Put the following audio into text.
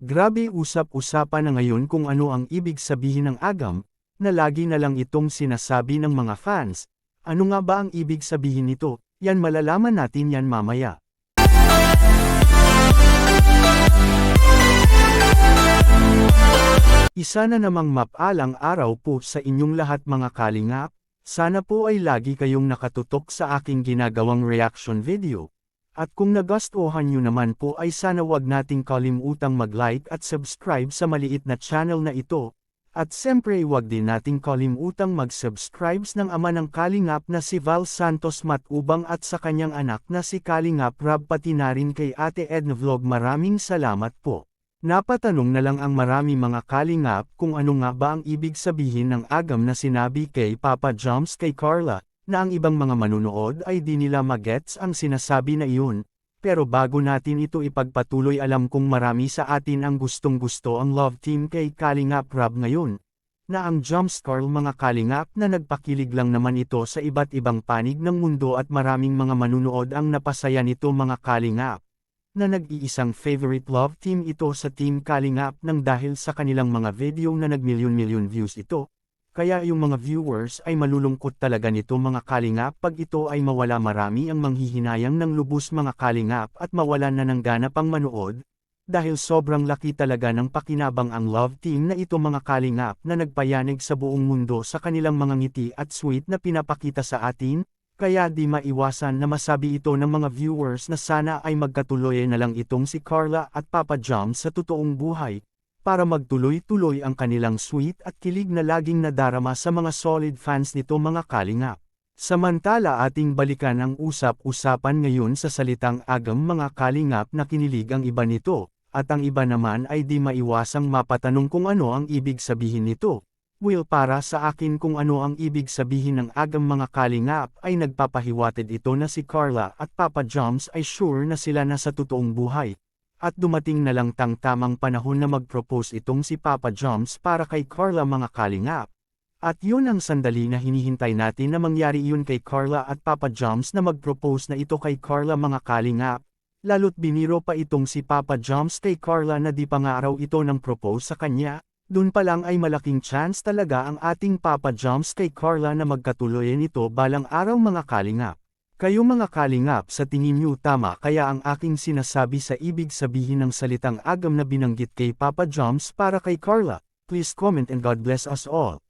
Grabe usap-usapan na ngayon kung ano ang ibig sabihin ng agam, na lagi na lang itong sinasabi ng mga fans. Ano nga ba ang ibig sabihin nito? Yan malalaman natin yan mamaya. Isa na namang mapalang araw po sa inyong lahat mga kalingap. Sana po ay lagi kayong nakatutok sa aking ginagawang reaction video. At kung nagustuhan nyo naman po ay sana wag nating kalimutang mag-like at subscribe sa maliit na channel na ito. At siyempre wag din nating kalimutang mag-subscribe ng ama ng Kalingap na si Val Santos Matubang at sa kanyang anak na si Kalingap Rab pati na rin kay Ate Edna Vlog. Maraming salamat po. Napatanong na lang ang marami mga kalingap kung ano nga ba ang ibig sabihin ng agam na sinabi kay Papa Joms kay Carla, na ang ibang mga manunood ay di nila magets ang sinasabi na iyon. Pero bago natin ito ipagpatuloy, alam kong marami sa atin ang gustong-gusto ang love team kay Kalingap Rab ngayon. Na ang Joms Carl mga kalingap na nagpakilig lang naman ito sa iba't ibang panig ng mundo at maraming mga manunood ang napasaya nito mga kalingap. Na nag-iisang favorite love team ito sa Team Kalingap nang dahil sa kanilang mga video na nag-milyon-milyon views ito. Kaya yung mga viewers ay malulungkot talaga nito mga kalingap pag ito ay mawala. Marami ang manghihinayang ng lubos mga kalingap at mawalan na ng gana pang manood. Dahil sobrang laki talaga ng pakinabang ang love team na ito mga kalingap na nagpayanig sa buong mundo sa kanilang mga ngiti at sweet na pinapakita sa atin. Kaya di maiwasan na masabi ito ng mga viewers na sana ay magkatuloy na lang itong si Carla at Papa Joms sa totoong buhay, para magtuloy-tuloy ang kanilang sweet at kilig na laging nadarama sa mga solid fans nito mga kalingap. Samantala ating balikan ang usap-usapan ngayon sa salitang agam mga kalingap na kinilig ang iba nito, at ang iba naman ay di maiwasang mapatanong kung ano ang ibig sabihin nito. Well, para sa akin kung ano ang ibig sabihin ng agam mga kalingap ay nagpapahiwatig ito na si Carla at Papa Joms ay sure na sila na sa totoong buhay. At dumating na lang tamang panahon na mag-propose itong si Papa Joms para kay Carla mga kalingap. At yun ang sandali na hinihintay natin na mangyari yun kay Carla at Papa Joms na mag-propose na ito kay Carla mga kalingap. Lalo't biniro pa itong si Papa Joms kay Carla na di pa nga raw ito nang propose sa kanya. Dun pa lang ay malaking chance talaga ang ating Papa Joms kay Carla na magkatuloyan ito balang araw mga kalingap. Kayo mga kalingap, sa tingin niyo tama kaya ang aking sinasabi sa ibig sabihin ng salitang agam na binanggit kay Papa Joms para kay Carla? Please comment and God bless us all.